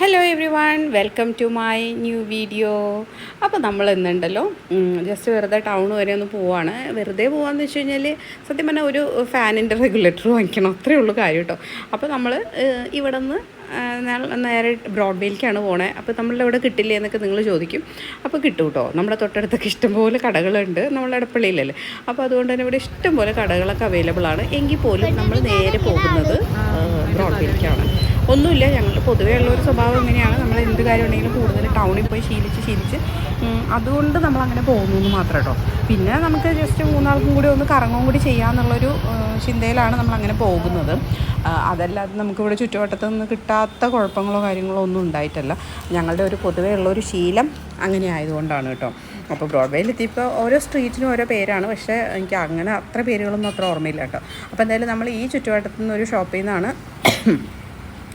Hello everyone, welcome to my new video. അപ്പോൾ നമ്മൾ ഇന്നുണ്ടല്ലോ just വെറുതെ ടൗൺ വരെ ഒന്ന് പോവാണ്. വെറുതെ പോകാമെന്ന് വെച്ച് കഴിഞ്ഞാൽ സത്യം പറഞ്ഞാൽ ഒരു ഫാനിൻ്റെ റെഗുലേറ്റർ വാങ്ങിക്കണം, അത്രയേ ഉള്ളൂ കാര്യം കേട്ടോ. അപ്പോൾ നമ്മൾ ഇവിടെ നിന്ന് നേരെ ബ്രോഡ്വേയിലേക്കാണ് പോണേ. അപ്പോൾ നമ്മളുടെ ഇവിടെ കിട്ടില്ലേ എന്നൊക്കെ നിങ്ങൾ ചോദിക്കും. അപ്പോൾ കിട്ടും കേട്ടോ, നമ്മുടെ തൊട്ടടുത്തൊക്കെ ഇഷ്ടംപോലെ കടകളുണ്ട്, നമ്മളുടെ ഇടപ്പള്ളിയിലല്ലേ. അപ്പോൾ അതുകൊണ്ട് തന്നെ ഇവിടെ ഇഷ്ടംപോലെ കടകളൊക്കെ അവൈലബിൾ ആണ്. എങ്കിൽ പോലും നമ്മൾ നേരെ പോകുന്നത് ബ്രോഡ്വേയിലേക്കാണ്. ഒന്നുമില്ല, ഞങ്ങളുടെ പൊതുവേ ഉള്ളൊരു സ്വഭാവം എങ്ങനെയാണ്, നമ്മൾ എന്ത് കാര്യം ഉണ്ടെങ്കിലും കൂടുതൽ ടൗണിൽ പോയി ശീലിച്ച് അതുകൊണ്ട് നമ്മളങ്ങനെ പോകുന്നു എന്ന് മാത്രം കേട്ടോ. പിന്നെ നമുക്ക് ജസ്റ്റ് മൂന്നാൾക്കും കൂടി ഒന്ന് കറങ്ങും കൂടി ചെയ്യാമെന്നുള്ളൊരു ചിന്തയിലാണ് നമ്മളങ്ങനെ പോകുന്നത്. അതല്ലാതെ നമുക്കിവിടെ ചുറ്റുവട്ടത്ത് നിന്ന് കിട്ടാത്ത കുഴപ്പങ്ങളോ കാര്യങ്ങളോ ഒന്നും ഉണ്ടായിട്ടല്ല. ഞങ്ങളുടെ ഒരു പൊതുവേ ഉള്ളൊരു ശീലം അങ്ങനെ ആയതുകൊണ്ടാണ് കേട്ടോ. അപ്പോൾ ബ്രോഡ്വേയിലെത്തിയപ്പോൾ ഓരോ സ്ട്രീറ്റിനും ഓരോ പേരാണ്, പക്ഷേ എനിക്ക് അങ്ങനെ അത്ര പേരുകളൊന്നും അത്ര ഓർമ്മയില്ല കേട്ടോ. അപ്പോൾ എന്തായാലും നമ്മൾ ഈ ചുറ്റുവട്ടത്തു നിന്നൊരു ഷോപ്പിൽ നിന്നാണ്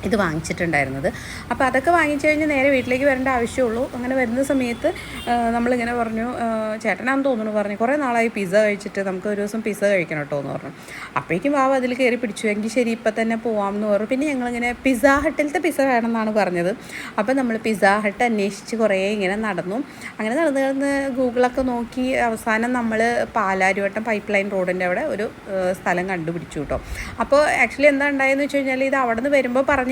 ഇത് വാങ്ങിച്ചിട്ടുണ്ടായിരുന്നത്. അപ്പോൾ അതൊക്കെ വാങ്ങിച്ചു കഴിഞ്ഞ് നേരെ വീട്ടിലേക്ക് വരേണ്ട ആവശ്യമുള്ളൂ. അങ്ങനെ വരുന്ന സമയത്ത് നമ്മളിങ്ങനെ പറഞ്ഞു, ചേട്ടനാണെന്ന് തോന്നുന്നു പറഞ്ഞു, കുറേ നാളായി പിസ്സ കഴിച്ചിട്ട് നമുക്ക് ഒരു ദിവസം പിസ്സ കഴിക്കണം കേട്ടോ എന്ന് പറഞ്ഞു. അപ്പോഴേക്കും വാവ് അതിൽ കയറി പിടിച്ചു, എങ്കിൽ ശരി ഇപ്പം തന്നെ പോവാം എന്ന് പറഞ്ഞു. പിന്നെ ഞങ്ങളിങ്ങനെ പിസ്സ ഹട്ടിലത്തെ പിസ്സ വേണമെന്നാണ് പറഞ്ഞത്. അപ്പോൾ നമ്മൾ പിസ്സ ഹട്ട് അന്വേഷിച്ച് കുറേ ഇങ്ങനെ നടന്നു. അങ്ങനെ നടന്ന് ഗൂഗിളൊക്കെ നോക്കി അവസാനം നമ്മൾ പാലാരിവട്ടം പൈപ്പ് ലൈൻ റോഡിൻ്റെ അവിടെ ഒരു സ്ഥലം കണ്ടുപിടിച്ചു കേട്ടോ. അപ്പോൾ ആക്ച്വലി എന്താ ഉണ്ടായെന്ന് വെച്ച് കഴിഞ്ഞാൽ, ഇത് അവിടെ നിന്ന് വരുമ്പോൾ പറഞ്ഞെങ്കിലും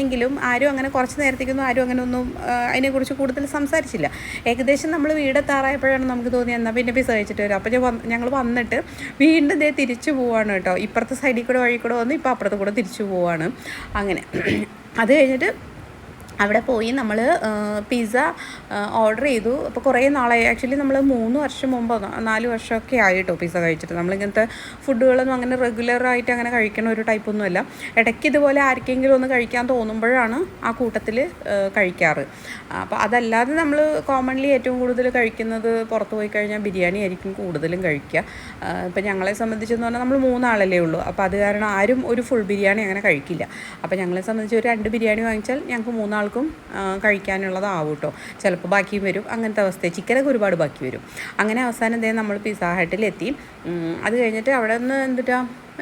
ആരും അങ്ങനെ കുറച്ച് നേരത്തേക്കൊന്നും ആരും അങ്ങനെ ഒന്നും അതിനെക്കുറിച്ച് കൂടുതൽ സംസാരിച്ചില്ല. ഏകദേശം നമ്മൾ വീടെത്താറായപ്പോഴാണ് നമുക്ക് തോന്നിയത് എന്നാൽ പിന്നെ പിസ്സ കഴിച്ചിട്ട് വരും. അപ്പോൾ ഞങ്ങൾ വന്നിട്ട് വീണ്ടും ഇതേ തിരിച്ചു പോവാണ് കേട്ടോ. ഇപ്പുറത്തെ സൈഡിൽ കൂടെ വഴി കൂടെ വന്ന് ഇപ്പോൾ അപ്പുറത്ത് കൂടെ തിരിച്ചു പോവാണ്. അങ്ങനെ അത് കഴിഞ്ഞിട്ട് അവിടെ പോയി നമ്മൾ പിസ്സ ഓർഡർ ചെയ്തു. അപ്പോൾ കുറേ നാളായി, ആക്ച്വലി നമ്മൾ 3 വർഷം മുമ്പോ 4 വർഷമൊക്കെ ആയിട്ടോ പിസ്സ കഴിച്ചിട്ട്. നമ്മളിങ്ങനത്തെ ഫുഡുകളൊന്നും അങ്ങനെ റെഗുലറായിട്ട് അങ്ങനെ കഴിക്കണ ഒരു ടൈപ്പൊന്നുമല്ല. ഇടയ്ക്ക് ഇതുപോലെ ആർക്കെങ്കിലും ഒന്ന് കഴിക്കാൻ തോന്നുമ്പോഴാണ് ആ കൂട്ടത്തിൽ കഴിക്കാറ്. അപ്പോൾ അതല്ലാതെ നമ്മൾ കോമൺലി ഏറ്റവും കൂടുതൽ കഴിക്കുന്നത് പുറത്ത് പോയി കഴിഞ്ഞാൽ ബിരിയാണി ആയിരിക്കും കൂടുതലും കഴിക്കുക. ഇപ്പം ഞങ്ങളെ സംബന്ധിച്ചെന്ന് പറഞ്ഞാൽ നമ്മൾ 3 ആളല്ലേ ഉള്ളൂ. അപ്പോൾ അത് കാരണം ആരും ഒരു ഫുൾ ബിരിയാണി അങ്ങനെ കഴിക്കില്ല. അപ്പോൾ ഞങ്ങളെ സംബന്ധിച്ച് ഒരു 2 ബിരിയാണി വാങ്ങിച്ചാൽ ഞങ്ങൾക്ക് 3 ആൾക്കും കഴിക്കാനുള്ളതാവും കേട്ടോ. ചിലപ്പോൾ ബാക്കിയും വരും, അങ്ങനത്തെ അവസ്ഥ. ചിക്കനൊക്കെ ഒരുപാട് ബാക്കി വരും. അങ്ങനെ അവസാനം എന്തെങ്കിലും നമ്മൾ പിസ്സ ഹട്ടിലെത്തി. അത് കഴിഞ്ഞിട്ട് അവിടെ നിന്ന്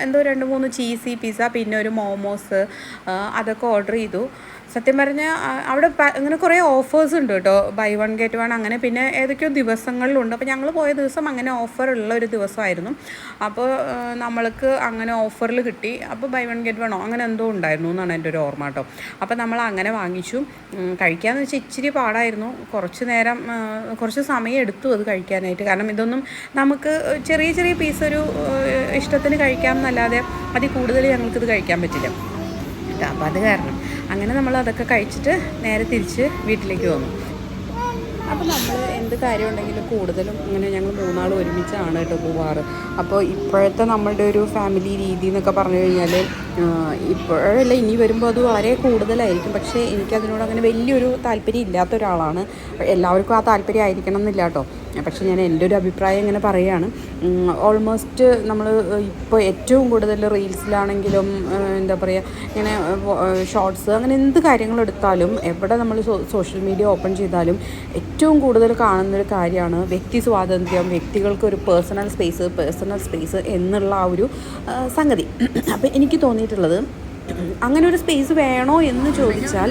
എന്തോ 2-3 ചീസി പിസ്സ, പിന്നെ ഒരു മോമോസ്, അതൊക്കെ ഓർഡർ ചെയ്തു. സത്യം പറഞ്ഞാൽ അവിടെ അങ്ങനെ കുറേ ഓഫേഴ്സ് ഉണ്ട് കേട്ടോ, ബൈ 1 ഗെറ്റ് 1 അങ്ങനെ. പിന്നെ ഏതൊക്കെയോ ദിവസങ്ങളിലുണ്ട്. അപ്പോൾ ഞങ്ങൾ പോയ ദിവസം അങ്ങനെ ഓഫറുള്ള ഒരു ദിവസമായിരുന്നു. അപ്പോൾ നമ്മൾക്ക് അങ്ങനെ ഓഫറിൽ കിട്ടി. അപ്പോൾ ബൈ 1 ഗെറ്റ് 1 അങ്ങനെ എന്തോ ഉണ്ടായിരുന്നു എന്നാണ് എൻ്റെ ഒരു ഓർമ്മ കേട്ടോ. അപ്പോൾ നമ്മൾ അങ്ങനെ വാങ്ങിച്ചു. കഴിക്കാമെന്ന് വെച്ചാൽ ഇച്ചിരി പാടായിരുന്നു. കുറച്ച് സമയം എടുത്തു അത് കഴിക്കാനായിട്ട്. കാരണം ഇതൊന്നും നമുക്ക് ചെറിയ ചെറിയ പീസ് ഒരു ഇഷ്ടത്തിന് കഴിക്കാമെന്നല്ലാതെ അതിൽ കൂടുതൽ ഞങ്ങൾക്കിത് കഴിക്കാൻ പറ്റില്ല. അപ്പോൾ അത് കാരണം അങ്ങനെ നമ്മൾ അതൊക്കെ കഴിച്ചിട്ട് നേരെ തിരിച്ച് വീട്ടിലേക്ക് വന്നു. അപ്പോൾ നമ്മൾ എന്ത് കാര്യം ഉണ്ടെങ്കിലും കൂടുതലും ഇങ്ങനെ ഞങ്ങൾ 3 ആൾ ഒരുമിച്ചാണ് കേട്ടോ പോവാറ്. അപ്പോൾ ഇപ്പോഴത്തെ നമ്മളുടെ ഒരു ഫാമിലി രീതി എന്നൊക്കെ പറഞ്ഞു കഴിഞ്ഞാൽ, ഇപ്പോഴല്ല ഇനി വരുമ്പോൾ അത് വളരെ കൂടുതലായിരിക്കും. പക്ഷേ എനിക്കതിനോട് അങ്ങനെ വലിയൊരു താല്പര്യം ഇല്ലാത്ത ഒരാളാണ്. എല്ലാവർക്കും ആ താല്പര്യം ആയിരിക്കണം എന്നില്ല കേട്ടോ. പക്ഷേ ഞാൻ എൻ്റെ ഒരു അഭിപ്രായം ഇങ്ങനെ പറയുകയാണ്. ഓൾമോസ്റ്റ് നമ്മൾ ഇപ്പോൾ ഏറ്റവും കൂടുതൽ റീൽസിലാണെങ്കിലും എന്താ പറയുക, ഇങ്ങനെ ഷോർട്സ് അങ്ങനെ എന്ത് കാര്യങ്ങളെടുത്താലും എവിടെ നമ്മൾ സോഷ്യൽ മീഡിയ ഓപ്പൺ ചെയ്താലും ഏറ്റവും കൂടുതൽ കാണുന്നൊരു കാര്യമാണ് വ്യക്തി സ്വാതന്ത്ര്യം, വ്യക്തികൾക്കൊരു പേഴ്സണൽ സ്പേസ് എന്നുള്ള ആ ഒരു സംഗതി. അപ്പോൾ എനിക്ക് തോന്നിയിട്ടുള്ളത്, അങ്ങനെ ഒരു സ്പേസ് വേണോ എന്ന് ചോദിച്ചാൽ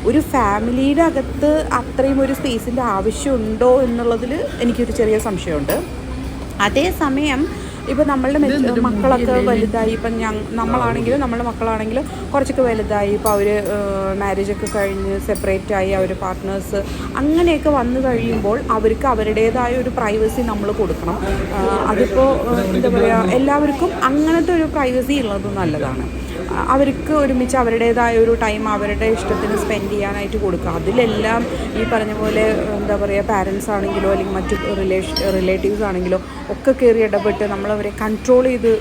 ഒരു ഫാമിലിയുടെ അകത്ത് അത്രയും ഒരു സ്പേസിൻ്റെ ആവശ്യമുണ്ടോ എന്നുള്ളതിൽ എനിക്കൊരു ചെറിയ സംശയമുണ്ട്. അതേസമയം ഇപ്പോൾ നമ്മളുടെ മക്കളൊക്കെ വലുതായി, ഇപ്പം നമ്മളാണെങ്കിലും നമ്മളുടെ മക്കളാണെങ്കിലും കുറച്ചൊക്കെ വലുതായി, ഇപ്പോൾ അവർ മാരേജൊക്കെ കഴിഞ്ഞ് സെപ്പറേറ്റായി, അവർ പാർട്ട്നേഴ്സ് അങ്ങനെയൊക്കെ വന്നു കഴിയുമ്പോൾ അവർക്ക് അവരുടേതായ ഒരു പ്രൈവസി നമ്മൾ കൊടുക്കണം. അതിപ്പോൾ എന്താ പറയുക, എല്ലാവർക്കും അങ്ങനത്തെ ഒരു പ്രൈവസി ഉള്ളത് നല്ലതാണ്. അവർക്ക് ഒരുമിച്ച് അവരുടേതായ ഒരു ടൈം അവരുടെ ഇഷ്ടത്തിന് സ്പെൻഡ് ചെയ്യാനായിട്ട് കൊടുക്കുക. അതിലെല്ലാം ഈ പറഞ്ഞ പോലെ എന്താ പറയുക, പാരൻസ് ആണെങ്കിലോ അല്ലെങ്കിൽ മറ്റു റിലേറ്റീവ്സ് ആണെങ്കിലോ ഒക്കെ കയറി ഇടപെട്ട് നമ്മളവരെ കൺട്രോൾ ചെയ്ത്,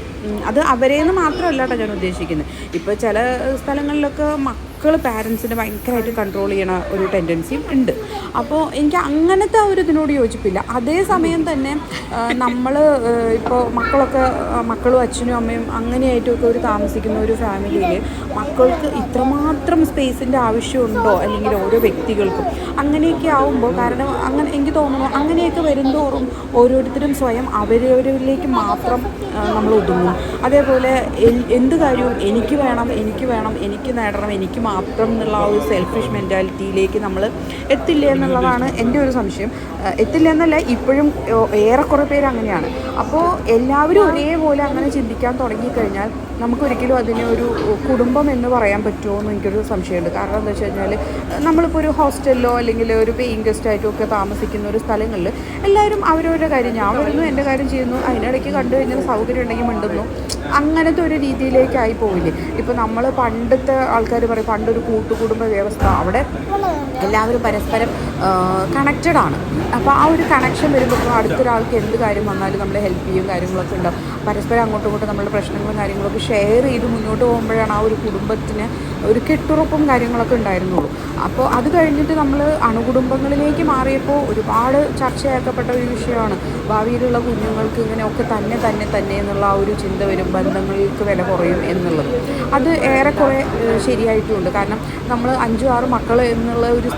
അത് അവരേന്ന് മാത്രമല്ല കേട്ടോ ഞാൻ ഉദ്ദേശിക്കുന്നത്. ഇപ്പോൾ ചില സ്ഥലങ്ങളിലൊക്കെ മക്കൾ പാരൻസിനെ ഭയങ്കരമായിട്ട് കൺട്രോൾ ചെയ്യണ ഒരു ടെൻഡൻസിയും ഉണ്ട്. അപ്പോൾ എനിക്ക് അങ്ങനത്തെ ഒരു ഇതിനോട് യോജിപ്പില്ല. അതേസമയം തന്നെ നമ്മൾ ഇപ്പോൾ മക്കളും അച്ഛനും അമ്മയും അങ്ങനെയായിട്ടൊക്കെ ഒരു താമസിക്കുന്ന ഒരു ഫാമിലിയിൽ മക്കൾക്ക് ഇത്രമാത്രം സ്പേസിൻ്റെ ആവശ്യമുണ്ടോ, അല്ലെങ്കിൽ ഓരോ വ്യക്തികൾക്കും അങ്ങനെയൊക്കെ ആവുമ്പോൾ, കാരണം അങ്ങനെ എനിക്ക് തോന്നുന്നു അങ്ങനെയൊക്കെ വരുന്തോറും ഓരോരുത്തരും സ്വയം അവരവരിലേക്ക് മാത്രം നമ്മൾ ഒതുങ്ങും. അതേപോലെ എന്ത് കാര്യവും എനിക്ക് വേണം, എനിക്ക് നേടണം, എനിക്ക് മാത്രം എന്നുള്ള ആ ഒരു സെൽഫിഷ് മെൻറ്റാലിറ്റിയിലേക്ക് നമ്മൾ എത്തില്ല എന്നുള്ളതാണ് എൻ്റെ ഒരു സംശയം. എത്തില്ല എന്നല്ല, ഇപ്പോഴും ഏറെക്കുറെ പേര് അങ്ങനെയാണ്. അപ്പോൾ എല്ലാവരും ഒരേപോലെ അങ്ങനെ ചിന്തിക്കാൻ തുടങ്ങിക്കഴിഞ്ഞാൽ നമുക്കൊരിക്കലും അതിനെ ഒരു കുടുംബം എന്ന് പറയാൻ പറ്റുമോ എന്ന് എനിക്കൊരു സംശയമുണ്ട്. കാരണം എന്താ വെച്ച് കഴിഞ്ഞാൽ നമ്മളിപ്പോൾ ഒരു ഹോസ്റ്റലിലോ അല്ലെങ്കിൽ ഒരു പേയിങ് ഗസ്റ്റായിട്ടോ ഒക്കെ താമസിക്കുന്ന ഒരു സ്ഥലങ്ങളിൽ എല്ലാവരും അവരവരുടെ കാര്യം, ഞാൻ വരുന്നു എൻ്റെ കാര്യം ചെയ്യുന്നു, അതിനിടയ്ക്ക് കണ്ടു കഴിഞ്ഞാൽ സൗകര്യം ഉണ്ടെങ്കിൽ മിണ്ടുന്നു, അങ്ങനത്തെ ഒരു രീതിയിലേക്കായി പോവില്ലേ. ഇപ്പോൾ നമ്മൾ പണ്ടത്തെ ആൾക്കാർ പറയും പണ്ടൊരു കൂട്ടുകുടുംബ വ്യവസ്ഥ, അവിടെ എല്ലാവരും പരസ്പരം കണക്റ്റഡ് ആണ്. അപ്പോൾ ആ ഒരു കണക്ഷൻ വരുമ്പോൾ അടുത്തൊരാൾക്ക് എന്ത് കാര്യം വന്നാലും നമ്മളെ ഹെൽപ്പ് ചെയ്യും, കാര്യങ്ങളൊക്കെ ഉണ്ടാവും. പരസ്പരം അങ്ങോട്ടും ഇങ്ങോട്ടും നമ്മുടെ പ്രശ്നങ്ങളും കാര്യങ്ങളൊക്കെ ഷെയർ ചെയ്ത് മുന്നോട്ട് പോകുമ്പോഴാണ് ആ ഒരു കുടുംബത്തിന് ഒരു കെട്ടുറപ്പും കാര്യങ്ങളൊക്കെ ഉണ്ടായിരുന്നുള്ളൂ. അപ്പോൾ അത് കഴിഞ്ഞിട്ട് നമ്മൾ അണുകുടുംബങ്ങളിലേക്ക് മാറിയപ്പോൾ ഒരുപാട് ചർച്ചയാക്കപ്പെട്ട ഒരു വിഷയമാണ് ഭാവിയിലുള്ള കുഞ്ഞുങ്ങൾക്ക് ഇങ്ങനെയൊക്കെ തന്നെ എന്നുള്ള ആ ഒരു ചിന്ത വരും, ബന്ധങ്ങൾക്ക് വില കുറയും എന്നുള്ളത്. അത് ഏറെക്കുറെ ശരിയായിട്ടുമുണ്ട്. കാരണം നമ്മൾ 5-6 മക്കൾ എന്നുള്ള ഒരു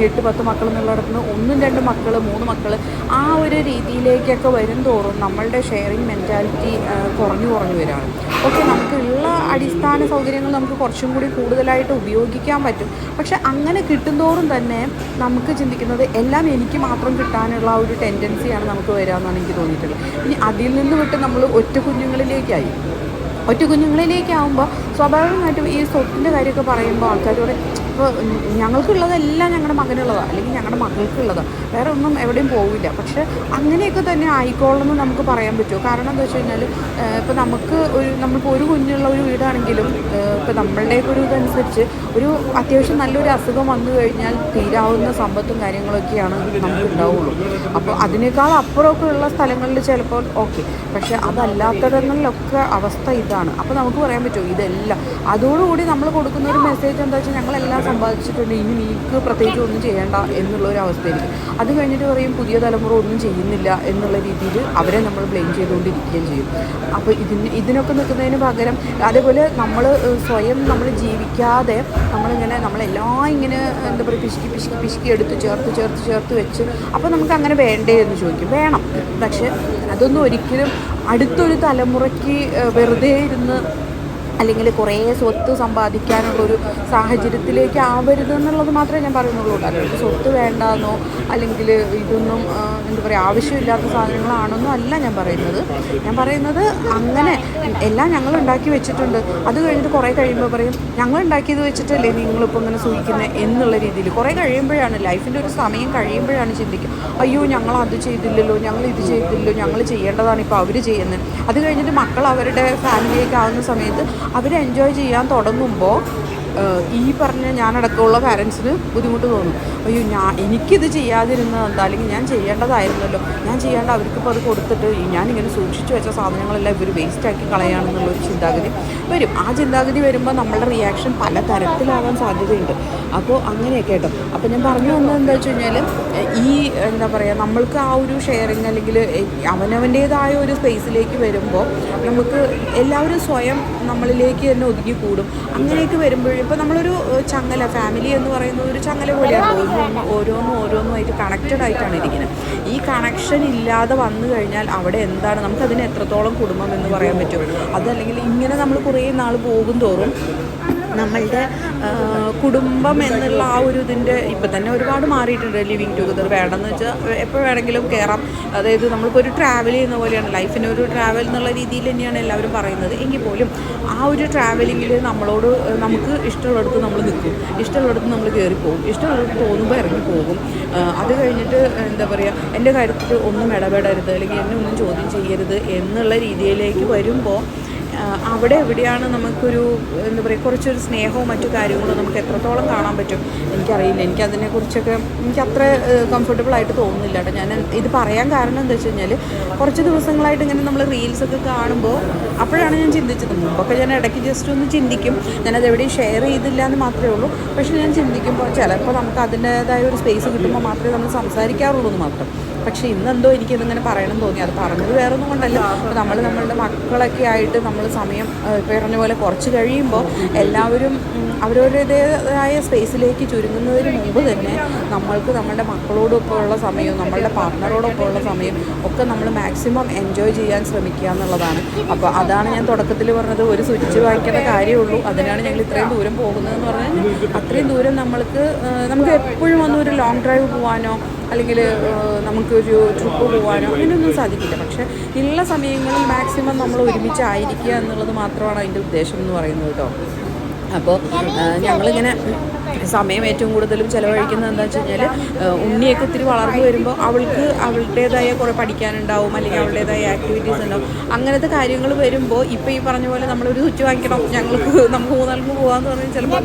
8-10 മക്കൾ എന്നുള്ളിടത്ത് നിന്ന് 1-2 മക്കൾ 3 മക്കൾ ആ ഒരു രീതിയിലേക്കൊക്കെ വരും തോറും നമ്മളുടെ ഷെയറിങ് മെൻറ്റാലിറ്റി കുറഞ്ഞു വരികയാണ്. ഓക്കെ, നമുക്കുള്ള അടിസ്ഥാന സൗകര്യങ്ങൾ നമുക്ക് കുറച്ചും കൂടി കൂടുതലായിട്ട് ഉപയോഗിക്കാൻ പറ്റും. പക്ഷെ അങ്ങനെ കിട്ടുന്തോറും തന്നെ നമുക്ക് ചിന്തിക്കുന്നത് എല്ലാം എനിക്ക് മാത്രം കിട്ടാനുള്ള ആ ഒരു ടെൻഡൻസിയാണ് നമുക്ക് വരിക എന്നാണ് എനിക്ക് തോന്നിയിട്ടുള്ളത്. ഇനി അതിൽ നിന്ന് വിട്ട് നമ്മൾ ഒറ്റ കുഞ്ഞുങ്ങളിലേക്കാവുമ്പോൾ സ്വാഭാവികമായിട്ടും ഈ സ്വത്തിൻ്റെ കാര്യമൊക്കെ പറയുമ്പോൾ ആൾക്കാരോട് ഇപ്പോൾ ഞങ്ങൾക്കുള്ളതെല്ലാം ഞങ്ങളുടെ മകനുള്ളതാണ് അല്ലെങ്കിൽ ഞങ്ങളുടെ മകൾക്കുള്ളതാണ്, വേറെ ഒന്നും എവിടെയും പോവില്ല. പക്ഷേ അങ്ങനെയൊക്കെ തന്നെ ആയിക്കോളെന്ന് നമുക്ക് പറയാൻ പറ്റുമോ? കാരണം എന്താ വെച്ച് കഴിഞ്ഞാൽ ഇപ്പോൾ നമ്മളിപ്പോൾ ഒരു കുഞ്ഞുള്ള ഒരു വീടാണെങ്കിലും ഇപ്പോൾ നമ്മളുടെയൊക്കെ ഒരു ഇതനുസരിച്ച് ഒരു അത്യാവശ്യം നല്ലൊരു അസുഖം വന്നു കഴിഞ്ഞാൽ തീരാവുന്ന സമ്പത്തും കാര്യങ്ങളൊക്കെയാണ് നമുക്ക് ഉണ്ടാവുള്ളൂ. അപ്പോൾ അതിനേക്കാൾ അപ്പുറമൊക്കെ ഉള്ള സ്ഥലങ്ങളിൽ ചിലപ്പോൾ ഓക്കെ, പക്ഷേ അതല്ലാത്തടങ്ങളിലൊക്കെ അവസ്ഥ ഇതാണ്. അപ്പോൾ നമുക്ക് പറയാൻ പറ്റുമോ ഇതെല്ലാം? അതോടുകൂടി നമ്മൾ കൊടുക്കുന്ന ഒരു മെസ്സേജ് എന്താ വെച്ചാൽ ഞങ്ങളെല്ലാം സമ്പാദിച്ചിട്ടുണ്ട്, ഇനി നീക്ക് പ്രത്യേകിച്ച് ഒന്നും ചെയ്യേണ്ട എന്നുള്ളൊരു അവസ്ഥയിലേക്ക്. അത് കഴിഞ്ഞിട്ട് പറയും പുതിയ തലമുറ ഒന്നും ചെയ്യുന്നില്ല എന്നുള്ള രീതിയിൽ അവരെ നമ്മൾ ബ്ലെയിം ചെയ്തുകൊണ്ടിരിക്കുകയും ചെയ്യും. അപ്പോൾ ഇതിനൊക്കെ നിൽക്കുന്നതിന് പകരം അതേപോലെ നമ്മൾ സ്വയം നമ്മൾ ജീവിക്കാതെ നമ്മളെല്ലാം ഇങ്ങനെ എന്താ പറയുക പിശുക്കി എടുത്ത് ചേർത്ത് വെച്ച് അപ്പോൾ നമുക്ക് അങ്ങനെ വേണ്ടേ എന്ന് ചോദിക്കും. വേണം, പക്ഷെ അതൊന്നും ഒരിക്കലും അടുത്തൊരു തലമുറയ്ക്ക് വെറുതെ ഇരുന്ന് അല്ലെങ്കിൽ കുറേ സ്വത്ത് സമ്പാദിക്കാനുള്ളൊരു സാഹചര്യത്തിലേക്ക് ആവരുത് എന്നുള്ളത് മാത്രമേ ഞാൻ പറയുന്നുള്ളൂ. അല്ലെങ്കിൽ സ്വത്ത് വേണ്ടാന്നോ അല്ലെങ്കിൽ ഇതൊന്നും എന്താ പറയുക ആവശ്യമില്ലാത്ത സാധനങ്ങളാണെന്നോ അല്ല ഞാൻ പറയുന്നത് അങ്ങനെ എല്ലാം ഞങ്ങൾ ഉണ്ടാക്കി വെച്ചിട്ടുണ്ട്, അത് കഴിഞ്ഞിട്ട് കുറേ കഴിയുമ്പോൾ പറയും ഞങ്ങൾ ഉണ്ടാക്കിയത് വെച്ചിട്ടല്ലേ നിങ്ങളിപ്പോൾ ഇങ്ങനെ സൂഹിക്കുന്നത് എന്നുള്ള രീതിയിൽ കുറേ കഴിയുമ്പോഴാണ് ലൈഫിൻ്റെ ഒരു സമയം കഴിയുമ്പോഴാണ് ചിന്തിക്കുക, അയ്യോ ഞങ്ങൾ അത് ചെയ്തില്ലല്ലോ, ഞങ്ങൾ ഇത് ചെയ്തില്ലല്ലോ, ഞങ്ങൾ ചെയ്യേണ്ടതാണ് ഇപ്പോൾ അവർ ചെയ്യുന്നത്. അത് കഴിഞ്ഞിട്ട് മക്കൾ അവരുടെ ഫാമിലിയൊക്കെ ആവുന്ന സമയത്ത് അവർ എൻജോയ് ചെയ്യാൻ തുടങ്ങുമ്പോൾ ഈ പറഞ്ഞ ഞാനടക്കമുള്ള പാരൻസിന് ബുദ്ധിമുട്ട് തോന്നും. അയ്യോ എനിക്കിത് ചെയ്യാതിരുന്നത് എന്താ, അല്ലെങ്കിൽ ഞാൻ ചെയ്യേണ്ടതായിരുന്നല്ലോ, ഞാൻ ചെയ്യാണ്ട് അവർക്കിപ്പോൾ അത് കൊടുത്തിട്ട് ഞാനിങ്ങനെ സൂക്ഷിച്ചു വെച്ച സാധനങ്ങളെല്ലാം ഇവർ വേസ്റ്റാക്കി കളയാണെന്നുള്ളൊരു ചിന്താഗതി വരും. ആ ചിന്താഗതി വരുമ്പോൾ നമ്മളുടെ റിയാക്ഷൻ പല തരത്തിലാകാൻ സാധ്യതയുണ്ട്. അപ്പോൾ അങ്ങനെയൊക്കെ കേട്ടോ. അപ്പോൾ ഞാൻ പറഞ്ഞു വന്നത് എന്താ വെച്ച് കഴിഞ്ഞാൽ ഈ എന്താ പറയുക നമ്മൾക്ക് ആ ഒരു ഷെയറിങ് അല്ലെങ്കിൽ അവനവൻ്റേതായ ഒരു സ്പേസിലേക്ക് വരുമ്പോൾ നമുക്ക് എല്ലാവരും സ്വയം നമ്മളിലേക്ക് തന്നെ ഒതുങ്ങിക്കൂടും. അങ്ങനെയൊക്കെ വരുമ്പോഴും ഇപ്പോൾ നമ്മളൊരു ചങ്ങല, ഫാമിലി എന്ന് പറയുന്നത് ഒരു ചങ്ങല പോലെയാണ്, ഓരോന്നുമായിട്ട് കണക്റ്റഡ് ആയിട്ടാണ് ഇരിക്കുന്നത്. ഈ കണക്ഷൻ ഇല്ലാതെ വന്നു കഴിഞ്ഞാൽ അവിടെ എന്താണ് നമുക്കതിന് എത്രത്തോളം കുടുംബം എന്ന് പറയാൻ പറ്റും? അതല്ലെങ്കിൽ ഇങ്ങനെ നമ്മൾ കുറേ നാൾ പോകും തോറും നമ്മളുടെ കുടുംബം എന്നുള്ള ആ ഒരു ഇതിൻ്റെ ഇപ്പം തന്നെ ഒരുപാട് മാറിയിട്ടുണ്ട്. ലിവിങ് ടുഗദർ വേണമെന്ന് വെച്ചാൽ എപ്പോൾ വേണമെങ്കിലും കയറാം. അതായത് നമ്മളിപ്പോൾ ഒരു ട്രാവൽ ചെയ്യുന്ന പോലെയാണ്, ലൈഫിന് ഒരു ട്രാവൽ എന്നുള്ള രീതിയിൽ തന്നെയാണ് എല്ലാവരും പറയുന്നത്. എങ്കിൽ പോലും ആ ഒരു ട്രാവലിങ്ങിൽ നമുക്ക് ഇഷ്ടമുള്ളിടത്ത് നമ്മൾ നിൽക്കും, ഇഷ്ടമുള്ളിടത്ത് നമ്മൾ കയറിപ്പോകും, ഇഷ്ടമുള്ളിടത്ത് തോന്നുമ്പോൾ ഇറങ്ങിപ്പോകും. അത് കഴിഞ്ഞിട്ട് എന്താ പറയുക എൻ്റെ കാര്യത്തിൽ ഒന്നും ഇടപെടരുത് അല്ലെങ്കിൽ എന്നെ ഒന്നും ചോദ്യം ചെയ്യരുത് എന്നുള്ള രീതിയിലേക്ക് വരുമ്പോൾ അവിടെ എവിടെയാണ് നമുക്കൊരു എന്താ പറയുക കുറച്ചൊരു സ്നേഹവും മറ്റു കാര്യങ്ങളും നമുക്ക് എത്രത്തോളം കാണാൻ പറ്റും എനിക്കറിയില്ല. എനിക്കതിനെക്കുറിച്ചൊക്കെ അത്ര കംഫർട്ടബിളായിട്ട് തോന്നുന്നില്ല കേട്ടോ. ഞാൻ ഇത് പറയാൻ കാരണം എന്താ വെച്ച് കഴിഞ്ഞാൽ കുറച്ച് ദിവസങ്ങളായിട്ട് ഇങ്ങനെ നമ്മൾ റീൽസൊക്കെ കാണുമ്പോൾ അപ്പോഴാണ് ഞാൻ ചിന്തിച്ചത്. മുമ്പൊക്കെ ഞാൻ ഇടയ്ക്ക് ജസ്റ്റ് ഒന്ന് ചിന്തിക്കും, ഞാനത് എവിടെയും ഷെയർ ചെയ്തില്ല എന്ന് മാത്രമേ ഉള്ളൂ. പക്ഷേ ഞാൻ ചിന്തിക്കുമ്പോൾ ചിലപ്പോൾ നമുക്ക് അതിൻ്റേതായ ഒരു സ്പേസ് കിട്ടുമ്പോൾ മാത്രമേ നമ്മൾ സംസാരിക്കാറുള്ളൂ എന്ന് മാത്രം. പക്ഷേ ഇന്നെന്തോ എനിക്കിതിങ്ങനെ പറയണം തോന്നി. അത് പറഞ്ഞത് വേറെ ഒന്നും കൊണ്ടല്ല, നമ്മളുടെ മക്കളൊക്കെ ആയിട്ട് നമ്മൾ സമയം പറഞ്ഞ പോലെ കുറച്ച് കഴിയുമ്പോൾ എല്ലാവരും അവരവരുടേതായ സ്പേസിലേക്ക് ചുരുങ്ങുന്നതിന് മുമ്പ് തന്നെ നമ്മൾക്ക് നമ്മുടെ മക്കളോടൊപ്പമുള്ള സമയവും നമ്മളുടെ പാർട്ട്ണറോടൊപ്പമുള്ള സമയം ഒക്കെ നമ്മൾ മാക്സിമം എൻജോയ് ചെയ്യാൻ ശ്രമിക്കുക എന്നുള്ളതാണ്. അപ്പോൾ അതാണ് ഞാൻ തുടക്കത്തിൽ പറഞ്ഞത്, ഒരു സ്വിച്ച് വായിക്കേണ്ട കാര്യമുള്ളൂ. അതിനാണ് ഞങ്ങൾ ഇത്രയും ദൂരം പോകുന്നതെന്ന് പറഞ്ഞാൽ അത്രയും ദൂരം നമുക്ക് എപ്പോഴും ഒന്നും ഒരു ലോങ് ഡ്രൈവ് പോകാനോ അല്ലെങ്കിൽ നമുക്കൊരു ട്രിപ്പ് പോകാനോ അങ്ങനെയൊന്നും സാധിക്കില്ല. പക്ഷേ ഉള്ള സമയങ്ങളിൽ മാക്സിമം നമ്മൾ ഒരുമിച്ചായിരിക്കുക എന്നുള്ളത് മാത്രമാണ് അതിൻ്റെ ഉദ്ദേശം എന്ന് പറയുന്നത് കേട്ടോ. അപ്പോൾ ഞങ്ങളിങ്ങനെ സമയം ഏറ്റവും കൂടുതലും ചിലവഴിക്കുന്നത് എന്താ വെച്ച് കഴിഞ്ഞാൽ, ഉണ്ണിയൊക്കെ ഇത്തിരി വളർന്നു വരുമ്പോൾ അവൾക്ക് അവളുടേതായ കുറേ പഠിക്കാനുണ്ടാവും, അല്ലെങ്കിൽ അവളുടേതായ ആക്ടിവിറ്റീസ് ഉണ്ടാവും. അങ്ങനത്തെ കാര്യങ്ങൾ വരുമ്പോൾ ഇപ്പോൾ ഈ പറഞ്ഞ പോലെ നമ്മളൊരു സ്വിച്ച് വാങ്ങിക്കണം, നമുക്ക് മൂന്നാൾക്ക് പോകാമെന്ന് പറഞ്ഞാൽ ചിലപ്പോൾ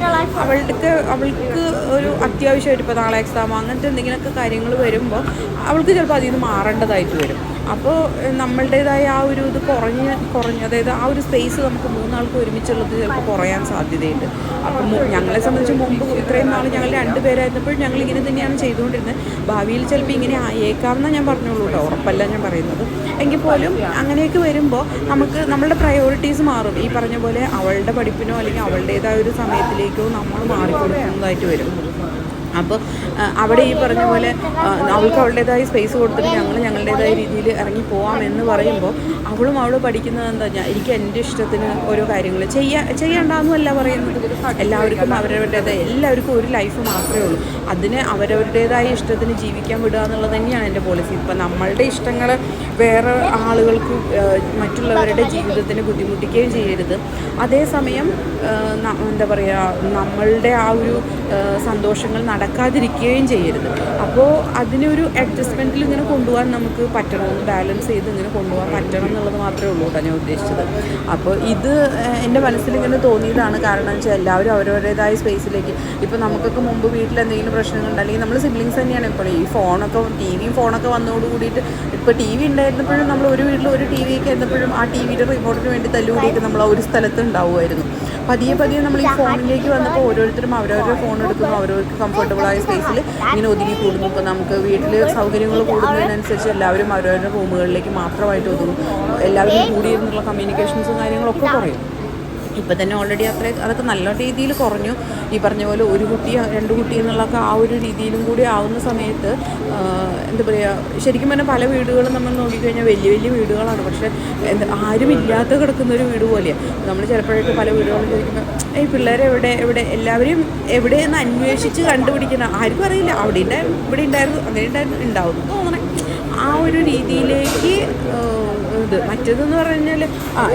അവൾക്ക് ഒരു അത്യാവശ്യമായിട്ട് ഇപ്പോൾ നാളെ എക്സാമോ അങ്ങനത്തെ എന്തെങ്കിലുമൊക്കെ കാര്യങ്ങൾ വരുമ്പോൾ അവൾക്ക് ചിലപ്പോൾ അതിൽ നിന്ന് മാറേണ്ടതായിട്ട് വരും. അപ്പോൾ നമ്മളുടേതായ ആ ഒരു ഇത് കുറഞ്ഞ് അതായത് ആ ഒരു സ്പേസ് നമുക്ക് മൂന്നാൾക്ക് ഒരുമിച്ചുള്ളത് ചിലപ്പോൾ കുറയാൻ സാധ്യതയുണ്ട്. അപ്പം ഞങ്ങളെ സംബന്ധിച്ച് മുമ്പ് ഇത്രയും നാൾ ഞങ്ങൾ 2 പേരായിരുന്നപ്പോൾ ഞങ്ങൾ ഇങ്ങനെ തന്നെയാണ് ചെയ്തുകൊണ്ടിരുന്നത്. ഭാവിയിൽ ചിലപ്പോൾ ഇങ്ങനെ ആയേക്കാമെന്നാണ് ഞാൻ പറഞ്ഞോളൂ കേട്ടോ, ഉറപ്പല്ല ഞാൻ പറയുന്നത്. എങ്കിൽ പോലും അങ്ങനെയൊക്കെ വരുമ്പോൾ നമ്മളുടെ പ്രയോറിറ്റീസ് മാറും. ഈ പറഞ്ഞ പോലെ അവളുടെ പഠിപ്പിനോ അല്ലെങ്കിൽ അവളുടേതായ ഒരു സമയത്തിലേക്കോ നമ്മൾ മാറിക്കൊടുക്കുന്നതായിട്ട് വരും. അപ്പോൾ അവിടെ ഈ പറഞ്ഞ പോലെ അവൾക്ക് അവളുടേതായ സ്പേസ് കൊടുത്തിട്ട് ഞങ്ങളുടേതായ രീതിയിൽ ഇറങ്ങി പോകാമെന്ന് പറയുമ്പോൾ അവൾ പഠിക്കുന്നത് എന്താ, എനിക്ക് എൻ്റെ ഇഷ്ടത്തിന് ഓരോ കാര്യങ്ങൾ ചെയ്യണ്ടെന്നല്ല പറയുന്നത്. എല്ലാവർക്കും എല്ലാവർക്കും ഒരു ലൈഫ് മാത്രമേ ഉള്ളൂ. അതിന് അവരവരുടേതായ ഇഷ്ടത്തിന് ജീവിക്കാൻ വിടുക എന്നുള്ളത് തന്നെയാണ് എൻ്റെ പോളിസി. ഇപ്പം നമ്മളുടെ ഇഷ്ടങ്ങൾ വേറെ ആളുകൾക്ക് മറ്റുള്ളവരുടെ ജീവിതത്തിന് ബുദ്ധിമുട്ടിക്കുകയും ചെയ്യരുത്. അതേസമയം എന്താ പറയുക, നമ്മളുടെ ആ ഒരു സന്തോഷങ്ങൾ നടക്കാതിരിക്കുകയും ചെയ്യരുത്. അപ്പോൾ അതിനൊരു അഡ്ജസ്റ്റ്മെൻറ്റിൽ ഇങ്ങനെ കൊണ്ടുപോകാൻ നമുക്ക് പറ്റണം, ഒന്ന് ബാലൻസ് ചെയ്ത് ഇങ്ങനെ കൊണ്ടുപോകാൻ പറ്റണം എന്നുള്ളത് മാത്രമേ ഉള്ളൂ കേട്ടോ ഞാൻ ഉദ്ദേശിച്ചത്. അപ്പോൾ ഇത് എൻ്റെ മനസ്സിലിങ്ങനെ തോന്നിയതാണ്. കാരണം എന്ന് വെച്ചാൽ എല്ലാവരും അവരവരുടേതായ സ്പേസിലേക്ക്, ഇപ്പോൾ നമുക്കൊക്കെ മുമ്പ് വീട്ടിൽ എന്തെങ്കിലും പ്രശ്നങ്ങളുണ്ട്, അല്ലെങ്കിൽ നമ്മൾ സിബ്ലിങ്സ് തന്നെയാണ്. ഇപ്പോൾ ഈ ടിവിയും ഫോണൊക്കെ വന്നതോട് കൂടിയിട്ട്, ഇപ്പോൾ ടി വി ഉണ്ടായിരുന്നപ്പോഴും നമ്മൾ ഒരു വീട്ടിൽ ഒരു ടി വിയൊക്കെ ആയിരുന്നപ്പോഴും ആ ടി വിയുടെ റിമോട്ടിന് വേണ്ടി തല്ലുകൂടിയിട്ട് നമ്മൾ ആ ഒരു സ്ഥലത്ത് ഉണ്ടാവുമായിരുന്നു. പതിയെ നമ്മൾ ഈ ഫോണിലേക്ക് വന്നപ്പോൾ ഓരോരുത്തരും അവരവരുടെ ഫോൺ എടുക്കുന്നു, അവരവർക്ക് കംഫർട്ടബിളായ സ്പേസിൽ ഇങ്ങനെ ഒതുങ്ങി കൂടുന്നു. ഇപ്പോൾ നമുക്ക് വീട്ടിൽ സൗകര്യങ്ങൾ കൂടുന്നതിനനുസരിച്ച് എല്ലാവരും അവരവരുടെ റൂമുകളിലേക്ക് മാത്രമായിട്ട് ഒതുങ്ങും. എല്ലാവരും കൂടിയിരുന്നുള്ള കമ്മ്യൂണിക്കേഷൻസും കാര്യങ്ങളൊക്കെ കുറയും. ഇപ്പം തന്നെ ഓൾറെഡി അതൊക്കെ നല്ല രീതിയിൽ കുറഞ്ഞു. ഈ പറഞ്ഞ പോലെ ഒരു കുട്ടി 2 കുട്ടി എന്നുള്ളതൊക്കെ ആ ഒരു രീതിയിലും കൂടി ആവുന്ന സമയത്ത് എന്താ പറയുക, ശരിക്കും പറഞ്ഞാൽ പല വീടുകളും നമ്മൾ നോക്കിക്കഴിഞ്ഞാൽ വലിയ വീടുകളാണ്. പക്ഷേ ആരും ഇല്ലാത്ത കിടക്കുന്നൊരു വീട് പോലെയാണ്. നമ്മൾ ചിലപ്പോഴൊക്കെ പല വീടുകളും ചോദിക്കുമ്പോൾ ഈ പിള്ളേരെ എവിടെ എല്ലാവരും എവിടെയെന്ന് അന്വേഷിച്ച് കണ്ടുപിടിക്കണം. ആർക്കും അറിയില്ല, അവിടെ ഉണ്ടായിരുന്നു, ഇവിടെ ഉണ്ടായിരുന്നു, അങ്ങനെ ഉണ്ടാവും തോന്നണേ. ആ ഒരു രീതിയിലേക്ക് ഇത് മറ്റേതെന്ന് പറഞ്ഞാൽ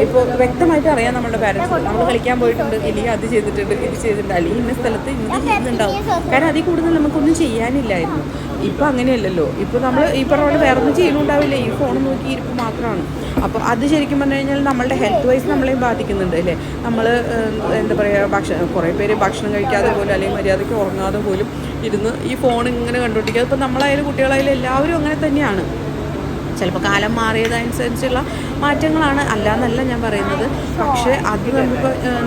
ഇപ്പോൾ വ്യക്തമായിട്ട് അറിയാം നമ്മുടെ പാരൻസ്, നമ്മൾ കളിക്കാൻ പോയിട്ടുണ്ട്, ഇല്ലെങ്കിൽ അത് ചെയ്തിട്ടുണ്ട്, ഇത് ചെയ്തിട്ടുണ്ട്, അല്ലെങ്കിൽ ഇന്ന സ്ഥലത്ത് ഇന്ന ചെയ്യുന്നുണ്ടാവും. കാരണം അതിൽ കൂടുതൽ നമുക്കൊന്നും ചെയ്യാനില്ലായിരുന്നു. ഇപ്പം അങ്ങനെയല്ലല്ലോ. ഇപ്പോൾ നമ്മൾ ഈ പറഞ്ഞ വേറെ ഒന്നും ചെയ്യുന്നുണ്ടാവില്ല, ഈ ഫോൺ നോക്കി ഇരിപ്പ് മാത്രമാണ്. അപ്പോൾ അത് ശരിക്കും പറഞ്ഞു കഴിഞ്ഞാൽ നമ്മളുടെ ഹെൽത്ത് വൈസ് നമ്മളെയും ബാധിക്കുന്നുണ്ട് അല്ലേ. നമ്മൾ എന്താ പറയുക, കുറേ പേര് ഭക്ഷണം കഴിക്കാതെ പോലും അല്ലെങ്കിൽ മര്യാദയ്ക്ക് ഉറങ്ങാതെ പോലും ഇരുന്ന് ഈ ഫോൺ ഇങ്ങനെ കണ്ടുകൊണ്ടിരിക്കുക. അതിപ്പോൾ നമ്മളായാലും കുട്ടികളായാലും എല്ലാവരും അങ്ങനെ തന്നെയാണ്. ചിലപ്പോൾ കാലം മാറിയതനുസരിച്ചുള്ള മാറ്റങ്ങളാണ്, അല്ലാന്നല്ല ഞാൻ പറയുന്നത്. പക്ഷേ അത്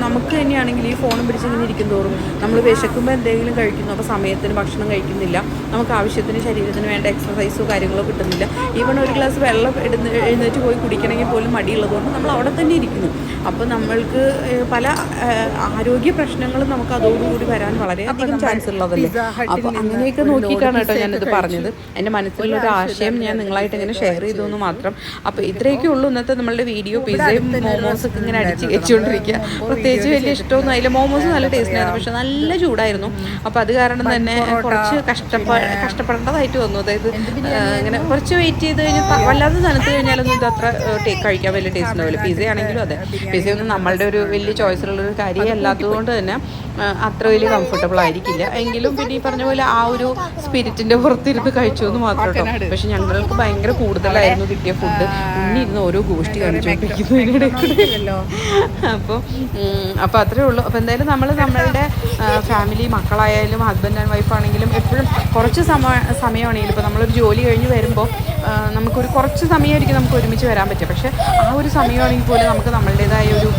നമുക്ക് തന്നെയാണെങ്കിൽ ഈ ഫോണും പിടിച്ചിങ്ങനെ ഇരിക്കും തോറും നമ്മൾ വിശക്കുമ്പോൾ എന്തെങ്കിലും കഴിക്കുന്നു, അപ്പോൾ സമയത്തിന് ഭക്ഷണം കഴിക്കുന്നില്ല, നമുക്ക് ആവശ്യത്തിന് ശരീരത്തിന് വേണ്ട എക്സസൈസോ കാര്യങ്ങളോ കിട്ടുന്നില്ല. ഈവൺ ഒരു ഗ്ലാസ് വെള്ളം എഴുന്നേറ്റ് പോയി കുടിക്കണമെങ്കിൽ പോലും മടിയുള്ളതുകൊണ്ട് നമ്മൾ അവിടെ തന്നെ ഇരിക്കുന്നു. അപ്പോൾ നമ്മൾക്ക് പല ആരോഗ്യ പ്രശ്നങ്ങളും നമുക്ക് അതോടുകൂടി വരാൻ വളരെയധികം ചാൻസ് ഉള്ളതല്ലേ. അപ്പോൾ അങ്ങനെയൊക്കെ നോക്കിയിട്ടാണ് കേട്ടോ ഞാനിത് പറഞ്ഞത്. എൻ്റെ മനസ്സിലുള്ളൊരു ആശയം ഞാൻ നിങ്ങളായിട്ട് ഇങ്ങനെ ഷെയർ ചെയ്തു എന്ന് മാത്രം. അപ്പോൾ ഇത്രയൊക്കെ ഉള്ളൂ ഇന്നത്തെ നമ്മളുടെ വീഡിയോ. പിസയും മോമോസൊക്കെ ഇങ്ങനെ അടിച്ച് വെച്ചുകൊണ്ടിരിക്കുക. പ്രത്യേകിച്ച് വലിയ ഇഷ്ടമൊന്നും അതിൽ. മോമോസ് നല്ല ടേസ്റ്റ് ആയിരുന്നു, പക്ഷെ നല്ല ചൂടായിരുന്നു. അപ്പോൾ അത് കാരണം തന്നെ കുറച്ച് കഷ്ടപ്പെടേണ്ടതായിട്ട് വന്നു. അതായത് ഇങ്ങനെ കുറച്ച് വെയിറ്റ് ചെയ്ത് കഴിഞ്ഞാൽ വല്ലാതെ തണുത്ത് കഴിഞ്ഞാലൊന്നും ഇത് അത്ര കഴിക്കാൻ വലിയ ടേസ്റ്റ് ഉണ്ടാവില്ല. പിസ ആണെങ്കിലും അതെ, പിസയൊന്നും നമ്മളുടെ ഒരു വലിയ ചോയ്സിലുള്ളൊരു കാര്യമേ അല്ലാത്തതുകൊണ്ട് തന്നെ അത്ര വലിയ കംഫർട്ടബിൾ ആയിരിക്കില്ല. എങ്കിലും പിന്നെ ഈ പറഞ്ഞ പോലെ ആ ഒരു സ്പിരിറ്റിൻ്റെ പുറത്തിരുന്ന് കഴിച്ചു എന്ന് മാത്രം കേട്ടോ. പക്ഷെ ഞങ്ങൾക്ക് ഭയങ്കര കൂടുതലായിരുന്നു കിട്ടിയ ഫുഡ്. ഇന്നിരുന്ന് ഓരോ ഗോഷ്ടി കാണിച്ചുകൊണ്ടിരിക്കുന്നതിനിടയിലോ. അപ്പോൾ അത്രേ ഉള്ളൂ. അപ്പോൾ എന്തായാലും നമ്മളുടെ ഫാമിലി, മക്കളായാലും ഹസ്ബൻഡ് ആൻഡ് വൈഫാണെങ്കിലും എപ്പോഴും കുറച്ച് സമയമാണെങ്കിലും ഇപ്പോൾ നമ്മളൊരു ജോലി കഴിഞ്ഞ് വരുമ്പോൾ നമുക്കൊരു കുറച്ച് സമയമായിരിക്കും നമുക്ക് ഒരുമിച്ച് വരാൻ പറ്റുക. പക്ഷേ ആ ഒരു സമയമാണെങ്കിൽ പോലും നമുക്ക് നമ്മളുടേതായ ഒരു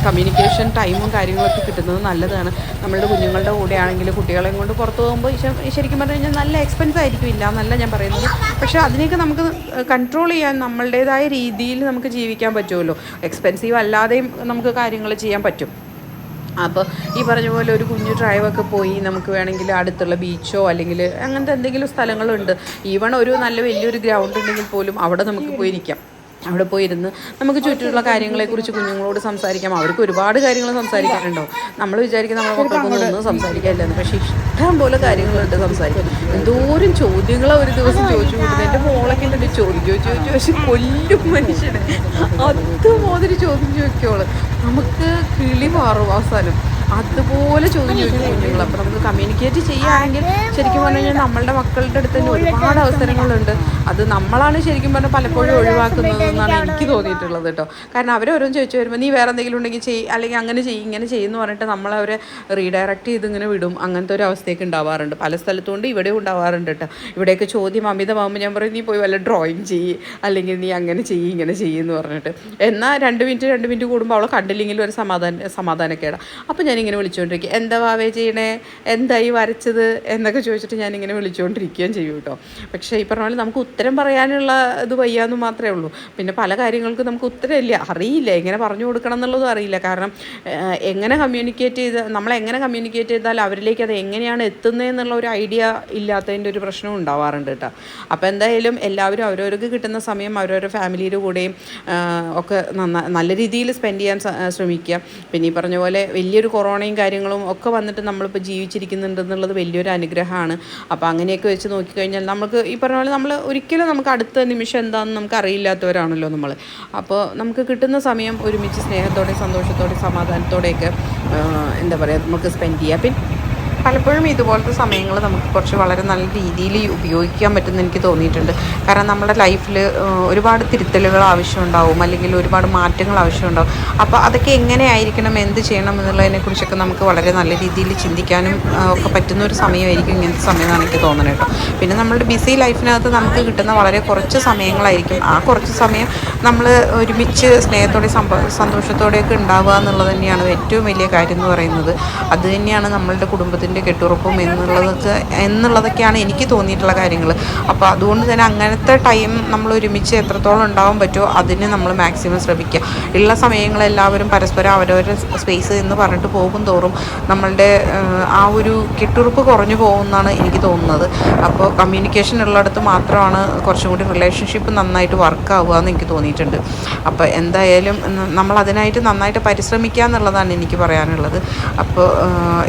കമ്മ്യൂണിക്കേഷൻ ടൈമും കാര്യങ്ങളൊക്കെ കിട്ടുന്നത് നല്ലതാണ്. നമ്മളുടെ കുഞ്ഞുങ്ങളുടെ കൂടെ ആണെങ്കിൽ കുട്ടികളെയും കൊണ്ട് പുറത്ത് പോകുമ്പോൾ ശരിക്കും പറഞ്ഞു കഴിഞ്ഞാൽ നല്ല എക്സ്പെൻസ് ആയിരിക്കും, ഇല്ല എന്നല്ല ഞാൻ പറയുന്നത്. പക്ഷേ അതിനെയൊക്കെ നമുക്ക് കൺട്രോൾ ചെയ്യാൻ നമ്മളുടേതായ രീതിയിൽ നമുക്ക് ജീവിക്കാൻ പറ്റുമല്ലോ. എക്സ്പെൻസീവ് അല്ലാതെയും നമുക്ക് കാര്യങ്ങൾ ചെയ്യാൻ പറ്റും. അപ്പോൾ ഈ പറഞ്ഞ പോലെ ഒരു കുഞ്ഞു ഡ്രൈവൊക്കെ പോയി നമുക്ക് വേണമെങ്കിൽ അടുത്തുള്ള ബീച്ചോ അല്ലെങ്കിൽ അങ്ങനത്തെ എന്തെങ്കിലും സ്ഥലങ്ങളുണ്ട്. ഈവൺ ഒരു നല്ല വലിയൊരു ഗ്രൗണ്ട് ഉണ്ടെങ്കിൽ പോലും അവിടെ നമുക്ക് പോയിരിക്കാം. അവിടെ പോയിരുന്ന് നമുക്ക് ചുറ്റുമുള്ള കാര്യങ്ങളെക്കുറിച്ച് കുഞ്ഞുങ്ങളോട് സംസാരിക്കാം. അവർക്ക് ഒരുപാട് കാര്യങ്ങൾ സംസാരിക്കാനുണ്ടാവും. നമ്മൾ വിചാരിക്കും നമ്മുടെ മക്കൾക്കൊന്നും ഒന്നും സംസാരിക്കാനില്ലെന്ന്, പക്ഷേ ഇഷ്ടം പോലെ കാര്യങ്ങളുണ്ട് സംസാരിക്കാം. എന്തോരം ചോദ്യങ്ങളാണ് ഒരു ദിവസം ചോദിച്ചു കൂടുന്നത്. എൻ്റെ മോളൊക്കെ എൻ്റെ ചോദ്യം ചോദിച്ചു കൊല്ലും മനുഷ്യനെ. അതുമാതിരി ചോദ്യം ചോദിക്കോള്, നമുക്ക് കിളി മാറും അവസാനം. അതുപോലെ ചോദ്യം ചോദിക്കും കുഞ്ഞുങ്ങൾ. അപ്പോൾ നമുക്ക് കമ്മ്യൂണിക്കേറ്റ് ചെയ്യുകയാണെങ്കിൽ ശരിക്കും പറഞ്ഞു കഴിഞ്ഞാൽ നമ്മളുടെ മക്കളുടെ അടുത്ത് തന്നെ ഒരുപാട് അവസരങ്ങളുണ്ട്. അത് നമ്മളാണ് ശരിക്കും പറഞ്ഞാൽ പലപ്പോഴും ഒഴിവാക്കുന്നത് എന്നാണ് എനിക്ക് തോന്നിയിട്ടുള്ളത് കേട്ടോ. കാരണം അവരോരോന്ന് ചോദിച്ചു വരുമ്പോൾ നീ വേറെ എന്തെങ്കിലും ഉണ്ടെങ്കിൽ അല്ലെങ്കിൽ അങ്ങനെ ഇങ്ങനെ ചെയ്യുമെന്ന് പറഞ്ഞിട്ട് നമ്മളവരെ റീഡയറക്റ്റ് ചെയ്ത് ഇങ്ങനെ വിടും. അങ്ങനത്തെ ഒരു അവസ്ഥയൊക്കെ ഉണ്ടാവാറുണ്ട് പല സ്ഥലത്തുകൊണ്ട്, ഇവിടെയും ഉണ്ടാവാറുണ്ട് കേട്ടോ. ഇവിടെയൊക്കെ ചോദ്യം അമിതമാകുമ്പോൾ ഞാൻ പറയും നീ പോയി വല്ല ഡ്രോയിങ് ചെയ്യ്, അല്ലെങ്കിൽ നീ അങ്ങനെ ഇങ്ങനെ ചെയ്യുമെന്ന് പറഞ്ഞിട്ട്. എന്നാൽ 2 മിനിറ്റ് കൂടുമ്പോൾ അവളെ കണ്ടില്ലെങ്കിലും ഒരു സമാധാനക്കേടാ. അപ്പോൾ ഞാനിങ്ങനെ വിളിച്ചുകൊണ്ടിരിക്കുക, എന്താ വാവേ ചെയ്യണേ, എന്തായി വരച്ചത് എന്നൊക്കെ ചോദിച്ചിട്ട് ഞാനിങ്ങനെ വിളിച്ചുകൊണ്ടിരിക്കുകയും ചെയ്യും കേട്ടോ. പക്ഷേ ഈ പറഞ്ഞ പോലെ നമുക്ക് ഉത്തരം പറയാനുള്ള ഇത് വയ്യാന്ന് മാത്രമേ ഉള്ളൂ. പിന്നെ പല കാര്യങ്ങൾക്ക് നമുക്ക് ഉത്തരമില്ല, അറിയില്ല, എങ്ങനെ പറഞ്ഞു കൊടുക്കണം എന്നുള്ളതും അറിയില്ല. കാരണം നമ്മളെങ്ങനെ കമ്മ്യൂണിക്കേറ്റ് ചെയ്താൽ അവരിലേക്ക് അത് എങ്ങനെയാണ് എത്തുന്നതെന്നുള്ള ഒരു ഐഡിയ ഇല്ലാത്തതിൻ്റെ ഒരു പ്രശ്നം ഉണ്ടാവാറുണ്ട് കേട്ടോ. അപ്പോൾ എന്തായാലും എല്ലാവരും അവരവർക്ക് കിട്ടുന്ന സമയം അവരവരുടെ ഫാമിലിയുടെ കൂടെയും ഒക്കെ നല്ല രീതിയിൽ സ്പെൻഡ് ചെയ്യാൻ ശ്രമിക്കുക. പിന്നെ ഈ പറഞ്ഞ പോലെ വലിയൊരു കൊറോണയും കാര്യങ്ങളും ഒക്കെ വന്നിട്ട് നമ്മളിപ്പോൾ ജീവിച്ചിരിക്കുന്നുണ്ടെന്നുള്ളത് വലിയൊരു അനുഗ്രഹമാണ്. അപ്പോൾ അങ്ങനെയൊക്കെ വെച്ച് നോക്കിക്കഴിഞ്ഞാൽ നമുക്ക് ഈ പറഞ്ഞ പോലെ നമ്മൾ ഒരിക്കലും നമുക്ക് അടുത്ത നിമിഷം എന്താണെന്ന് നമുക്ക് അറിയില്ലാത്തവരാണല്ലോ നമ്മൾ. അപ്പോൾ നമുക്ക് കിട്ടുന്ന സമയം ഒരുമിച്ച് സ്നേഹത്തോടെ സന്തോഷത്തോടെ സമാധാനത്തോടെയൊക്കെ എന്താ പറയുക നമുക്ക് സ്പെൻഡ് ചെയ്യാം. പിന്നെ പലപ്പോഴും ഇതുപോലത്തെ സമയങ്ങൾ നമുക്ക് കുറച്ച് വളരെ നല്ല രീതിയിൽ ഉപയോഗിക്കാൻ പറ്റുമെന്ന് എനിക്ക് തോന്നിയിട്ടുണ്ട്. കാരണം നമ്മുടെ ലൈഫിൽ ഒരുപാട് തിരുത്തലുകൾ ആവശ്യമുണ്ടാവും, അല്ലെങ്കിൽ ഒരുപാട് മാറ്റങ്ങൾ ആവശ്യമുണ്ടാവും. അപ്പോൾ അതൊക്കെ എങ്ങനെയായിരിക്കണം, എന്ത് ചെയ്യണം എന്നുള്ളതിനെക്കുറിച്ചൊക്കെ നമുക്ക് വളരെ നല്ല രീതിയിൽ ചിന്തിക്കാനും ഒക്കെ പറ്റുന്ന ഒരു സമയമായിരിക്കും ഇങ്ങനത്തെ സമയം എന്നാണ് എനിക്ക് തോന്നുന്നത് കേട്ടോ. പിന്നെ നമ്മളുടെ ബിസി ലൈഫിനകത്ത് നമുക്ക് കിട്ടുന്ന വളരെ കുറച്ച് സമയങ്ങളായിരിക്കും. ആ കുറച്ച് സമയം നമ്മൾ ഒരുമിച്ച് സ്നേഹത്തോടെ സന്തോഷത്തോടെയൊക്കെ ഉണ്ടാവുക എന്നുള്ളത് തന്നെയാണ് ഏറ്റവും വലിയ കാര്യം എന്ന് പറയുന്നത്. അത് തന്നെയാണ് നമ്മളുടെ കുടുംബത്തിൻ്റെ കെട്ടുറപ്പും എന്നുള്ളതൊക്കെയാണ് എനിക്ക് തോന്നിയിട്ടുള്ള കാര്യങ്ങൾ. അപ്പോൾ അതുകൊണ്ട് തന്നെ അങ്ങനത്തെ ടൈം നമ്മൾ ഒരുമിച്ച് എത്രത്തോളം ഉണ്ടാവാൻ പറ്റുമോ അതിന് നമ്മൾ മാക്സിമം ശ്രമിക്കുക. ഉള്ള സമയങ്ങളെല്ലാവരും പരസ്പരം അവരവരുടെ സ്പേസ് എന്ന് പറഞ്ഞിട്ട് പോകും തോറും നമ്മളുടെ ആ ഒരു കെട്ടുറപ്പ് കുറഞ്ഞു പോകുമെന്നാണ് എനിക്ക് തോന്നുന്നത്. അപ്പോൾ കമ്മ്യൂണിക്കേഷൻ ഉള്ളിടത്ത് മാത്രമാണ് കുറച്ചും കൂടി റിലേഷൻഷിപ്പ് നന്നായിട്ട് വർക്കാവുക എന്ന് എനിക്ക് തോന്നിയിട്ടുണ്ട്. അപ്പോൾ എന്തായാലും നമ്മൾ അതിനായിട്ട് നന്നായിട്ട് പരിശ്രമിക്കുക എന്നുള്ളതാണ് എനിക്ക് പറയാനുള്ളത്. അപ്പോൾ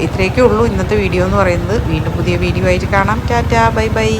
ഇത്രയൊക്കെ ഉള്ളൂ ഇന്നത്തെ വീഡിയോ എന്ന് പറയുന്നത്. വീണ്ടും പുതിയ വീഡിയോ ആയിട്ട് കാണാം. Tata, bye bye.